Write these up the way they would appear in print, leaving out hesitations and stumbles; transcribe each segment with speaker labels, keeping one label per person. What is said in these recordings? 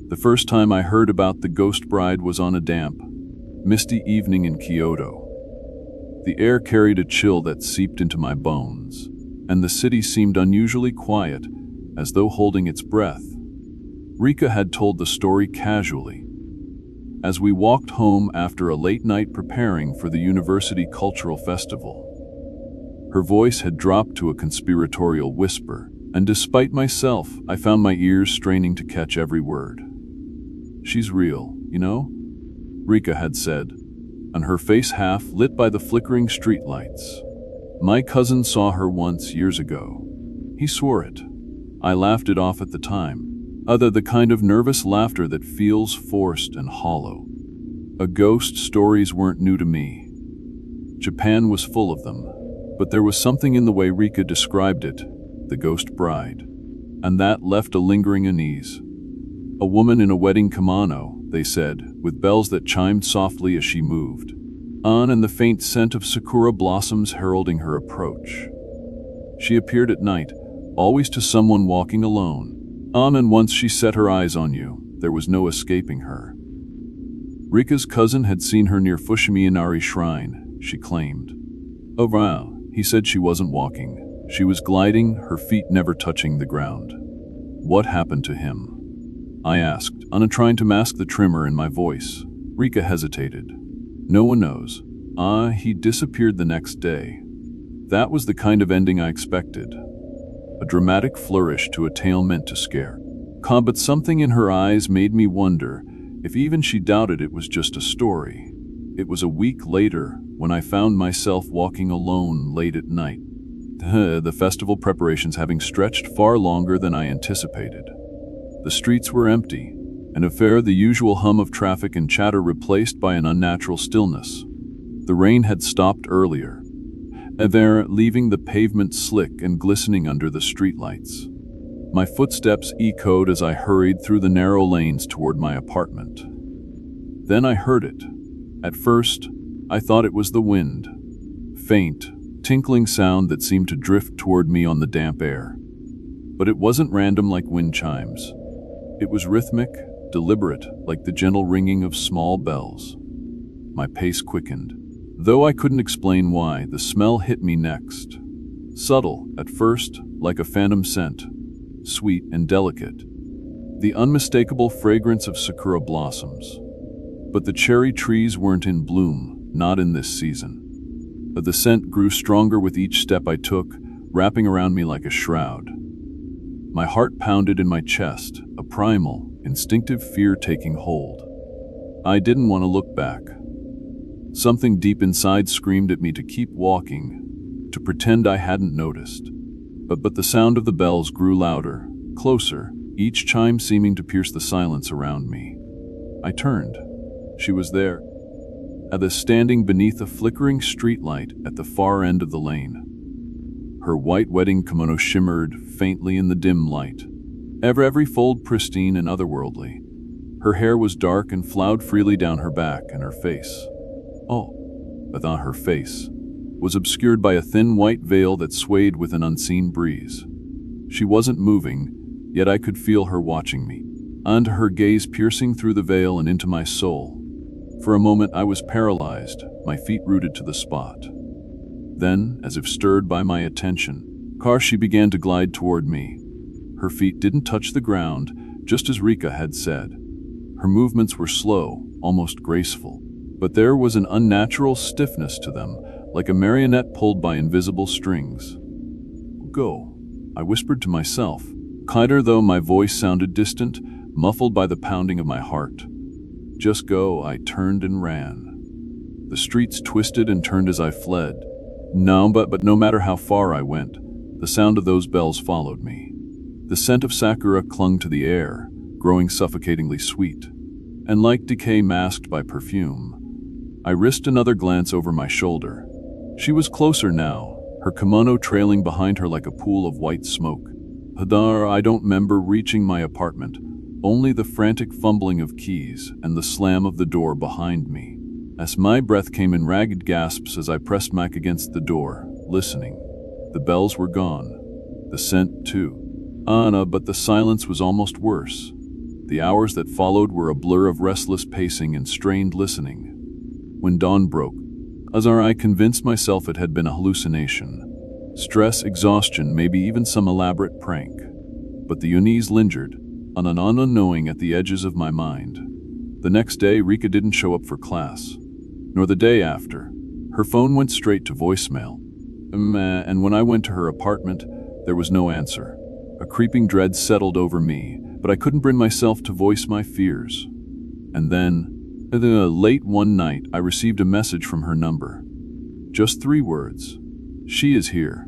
Speaker 1: The first time I heard about the ghost bride was on a damp, misty evening in Kyoto. The air carried a chill that seeped into my bones, and the city seemed unusually quiet, as though holding its breath. Rika had told the story casually. As we walked home after a late night preparing for the university cultural festival, her voice had dropped to a conspiratorial whisper, and despite myself, I found my ears straining to catch every word. "She's real, you know?" Rika had said, and her face half lit by the flickering streetlights. "My cousin saw her once years ago. He swore it." I laughed it off at the time. The kind of nervous laughter that feels forced and hollow. Ghost stories weren't new to me. Japan was full of them, but there was something in the way Rika described it, the ghost bride, and that left a lingering unease. A woman in a wedding kimono, they said, with bells that chimed softly as she moved, and the faint scent of sakura blossoms heralding her approach. She appeared at night, always to someone walking alone, and once she set her eyes on you, there was no escaping her. Rika's cousin had seen her near Fushimi Inari Shrine, she claimed. "Oh wow," he said. She wasn't walking. She was gliding, her feet never touching the ground. "What happened to him?" I asked, trying to mask the tremor in my voice. Rika hesitated. "No one knows. He disappeared the next day." That was the kind of ending I expected. A dramatic flourish to a tale meant to scare. But something in her eyes made me wonder if even she doubted it was just a story. It was a week later when I found myself walking alone late at night, the festival preparations having stretched far longer than I anticipated. The streets were empty, and the usual hum of traffic and chatter replaced by an unnatural stillness. The rain had stopped earlier, leaving the pavement slick and glistening under the streetlights. My footsteps echoed as I hurried through the narrow lanes toward my apartment. Then I heard it. At first, I thought it was the wind. Faint, tinkling sound that seemed to drift toward me on the damp air. But it wasn't random like wind chimes. It was rhythmic, deliberate, like the gentle ringing of small bells. My pace quickened. Though I couldn't explain why, the smell hit me next. Subtle, at first, like a phantom scent. Sweet and delicate. The unmistakable fragrance of sakura blossoms. But the cherry trees weren't in bloom, not in this season. The scent grew stronger with each step I took, wrapping around me like a shroud. My heart pounded in my chest, a primal, instinctive fear taking hold. I didn't want to look back. Something deep inside screamed at me to keep walking, to pretend I hadn't noticed. But the sound of the bells grew louder, closer, each chime seeming to pierce the silence around me. I turned. She was there, standing beneath a flickering streetlight at the far end of the lane. Her white wedding kimono shimmered faintly in the dim light, every fold pristine and otherworldly. Her hair was dark and flowed freely down her back, and her face, her face, was obscured by a thin white veil that swayed with an unseen breeze. She wasn't moving, yet I could feel her watching me, and her gaze piercing through the veil and into my soul. For a moment I was paralyzed, my feet rooted to the spot. Then, as if stirred by my attention, she began to glide toward me. Her feet didn't touch the ground, just as Rika had said. Her movements were slow, almost graceful, but there was an unnatural stiffness to them, like a marionette pulled by invisible strings. "Go," I whispered to myself, kinder though my voice sounded distant, muffled by the pounding of my heart. "Just go." I turned and ran. The streets twisted and turned as I fled. But no matter how far I went, the sound of those bells followed me. The scent of sakura clung to the air, growing suffocatingly sweet, and like decay masked by perfume. I risked another glance over my shoulder. She was closer now, her kimono trailing behind her like a pool of white smoke. I don't remember reaching my apartment, only the frantic fumbling of keys and the slam of the door behind me. As my breath came in ragged gasps as I pressed back against the door, listening. The bells were gone. The scent, too. But the silence was almost worse. The hours that followed were a blur of restless pacing and strained listening. When dawn broke, I convinced myself it had been a hallucination. Stress, exhaustion, maybe even some elaborate prank. But the unease lingered, unknowing at the edges of my mind. The next day, Rika didn't show up for class, nor the day after. Her phone went straight to voicemail. And when I went to her apartment, there was no answer. A creeping dread settled over me, but I couldn't bring myself to voice my fears. And then, late one night, I received a message from her number. Just 3 words. "She is here."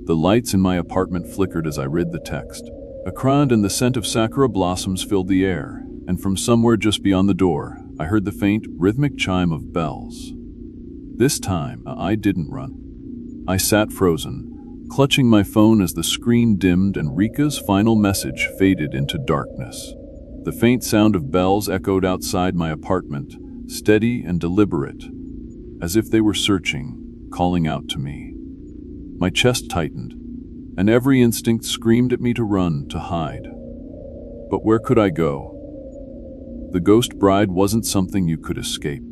Speaker 1: The lights in my apartment flickered as I read the text. A crowd and the scent of sakura blossoms filled the air, and from somewhere just beyond the door, I heard the faint, rhythmic chime of bells. This time, I didn't run. I sat frozen, clutching my phone as the screen dimmed and Rika's final message faded into darkness. The faint sound of bells echoed outside my apartment, steady and deliberate, as if they were searching, calling out to me. My chest tightened, and every instinct screamed at me to run, to hide. But where could I go? The ghost bride wasn't something you could escape.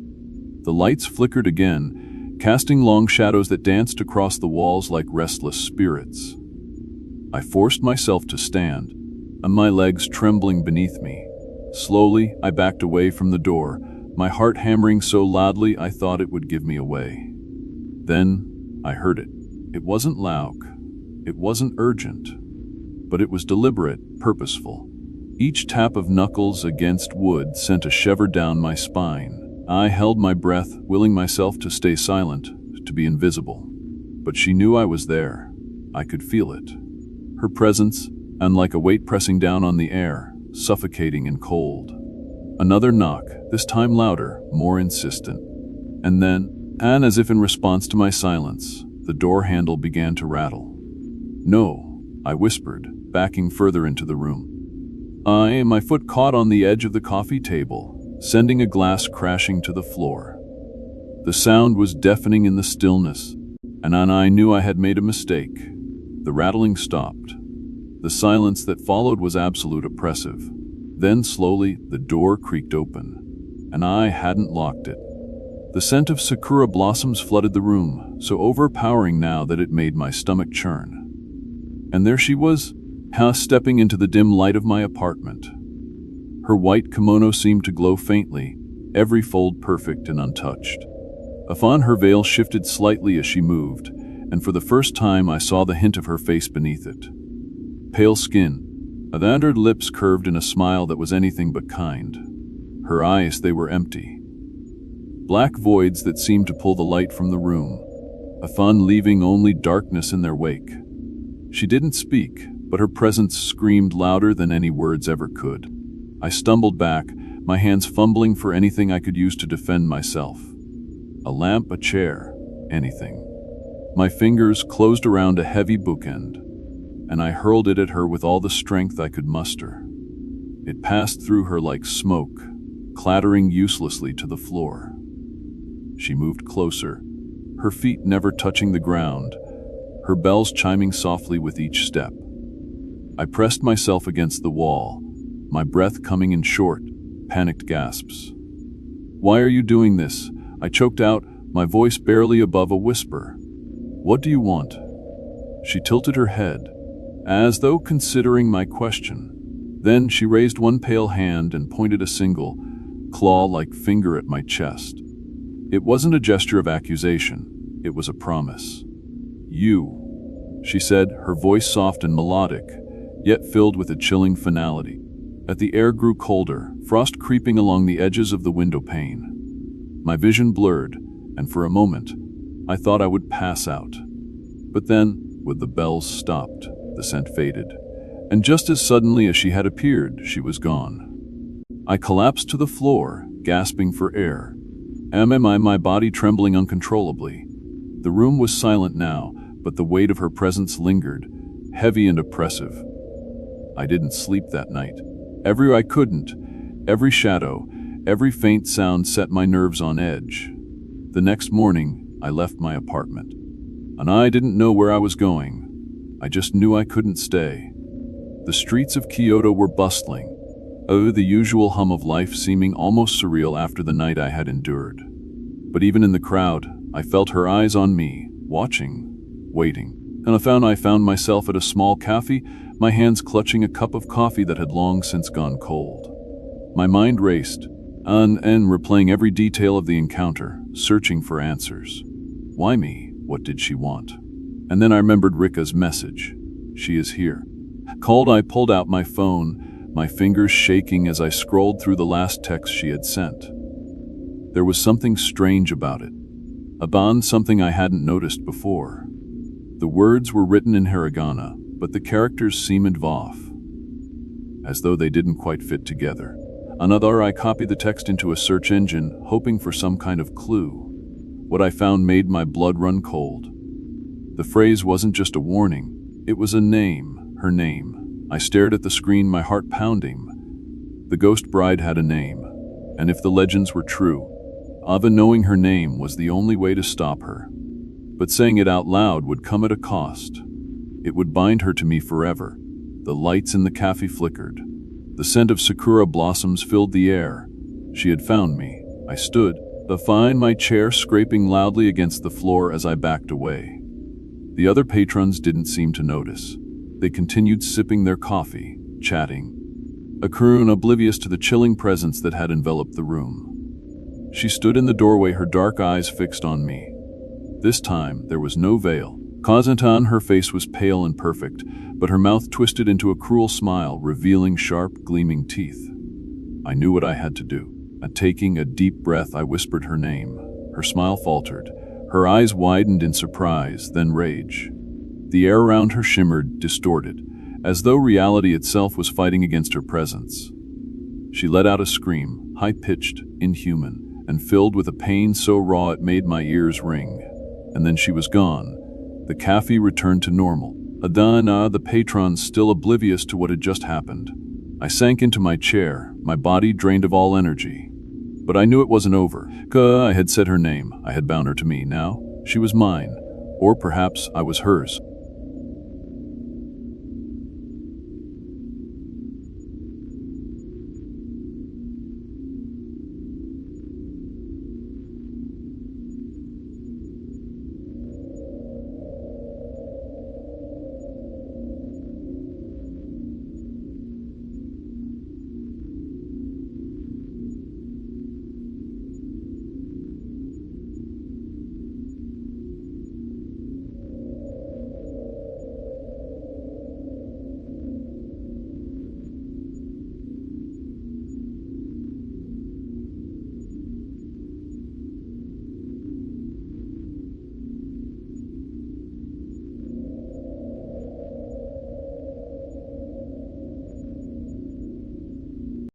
Speaker 1: The lights flickered again, casting long shadows that danced across the walls like restless spirits. I forced myself to stand, and my legs trembling beneath me. Slowly, I backed away from the door, my heart hammering so loudly I thought it would give me away. Then, I heard it. It wasn't loud. It wasn't urgent. But it was deliberate, purposeful. Each tap of knuckles against wood sent a shiver down my spine. I held my breath, willing myself to stay silent, to be invisible. But she knew I was there. I could feel it. Her presence, unlike a weight pressing down on the air, suffocating and cold. Another knock, this time louder, more insistent. And then, as if in response to my silence, the door handle began to rattle. "No," I whispered, backing further into the room. My foot caught on the edge of the coffee table, sending a glass crashing to the floor. The sound was deafening in the stillness, and I knew I had made a mistake. The rattling stopped. The silence that followed was absolute oppressive. Then slowly, the door creaked open, and I hadn't locked it. The scent of sakura blossoms flooded the room, so overpowering now that it made my stomach churn. And there she was, stepping into the dim light of my apartment. Her white kimono seemed to glow faintly, every fold perfect and untouched. Upon her veil shifted slightly as she moved, and for the first time I saw the hint of her face beneath it. Pale skin, and her lips curved in a smile that was anything but kind. Her eyes, they were empty. Black voids that seemed to pull the light from the room, leaving only darkness in their wake. She didn't speak, but her presence screamed louder than any words ever could. I stumbled back, my hands fumbling for anything I could use to defend myself. A lamp, a chair, anything. My fingers closed around a heavy bookend, and I hurled it at her with all the strength I could muster. It passed through her like smoke, clattering uselessly to the floor. She moved closer, her feet never touching the ground, her bells chiming softly with each step. I pressed myself against the wall, my breath coming in short, panicked gasps. "Why are you doing this?" I choked out, my voice barely above a whisper. "What do you want?" She tilted her head, as though considering my question. Then she raised one pale hand and pointed a single, claw-like finger at my chest. It wasn't a gesture of accusation, it was a promise. "You," she said, her voice soft and melodic, yet filled with a chilling finality. As the air grew colder, frost creeping along the edges of the window pane. My vision blurred, and for a moment, I thought I would pass out. But then, with the bells stopped, the scent faded, and just as suddenly as she had appeared, she was gone. I collapsed to the floor, gasping for air. My body trembling uncontrollably. The room was silent now, but the weight of her presence lingered, heavy and oppressive. I didn't sleep that night. Every shadow, every faint sound set my nerves on edge. The next morning, I left my apartment. And I didn't know where I was going. I just knew I couldn't stay. The streets of Kyoto were bustling, Oh, the usual hum of life seeming almost surreal after the night I had endured. But even in the crowd, I felt her eyes on me, watching, waiting. And I found myself at a small cafe, my hands clutching a cup of coffee that had long since gone cold. My mind raced, and replaying every detail of the encounter, searching for answers. Why me? What did she want? And then I remembered Rika's message. She is here. I pulled out my phone, my fingers shaking as I scrolled through the last text she had sent. There was something strange about it. Something I hadn't noticed before. The words were written in hiragana, but the characters seemed off, as though they didn't quite fit together. I copied the text into a search engine, hoping for some kind of clue. What I found made my blood run cold. The phrase wasn't just a warning, it was a name, her name. I stared at the screen, my heart pounding. The ghost bride had a name, and if the legends were true, Ava knowing her name was the only way to stop her. But saying it out loud would come at a cost. It would bind her to me forever. The lights in the cafe flickered. The scent of sakura blossoms filled the air. She had found me. I stood, my chair scraping loudly against the floor as I backed away. The other patrons didn't seem to notice. They continued sipping their coffee, chatting. Akurun oblivious to the chilling presence that had enveloped the room. She stood in the doorway, her dark eyes fixed on me. This time, there was no veil. Kazantan, her face was pale and perfect, but her mouth twisted into a cruel smile, revealing sharp, gleaming teeth. I knew what I had to do. Taking a deep breath, I whispered her name. Her smile faltered. Her eyes widened in surprise, then rage. The air around her shimmered, distorted, as though reality itself was fighting against her presence. She let out a scream, high-pitched, inhuman, and filled with a pain so raw it made my ears ring. And then she was gone. The cafe returned to normal. The patrons still oblivious to what had just happened. I sank into my chair, my body drained of all energy. But I knew it wasn't over. I had said her name. I had bound her to me. Now, she was mine. Or perhaps I was hers.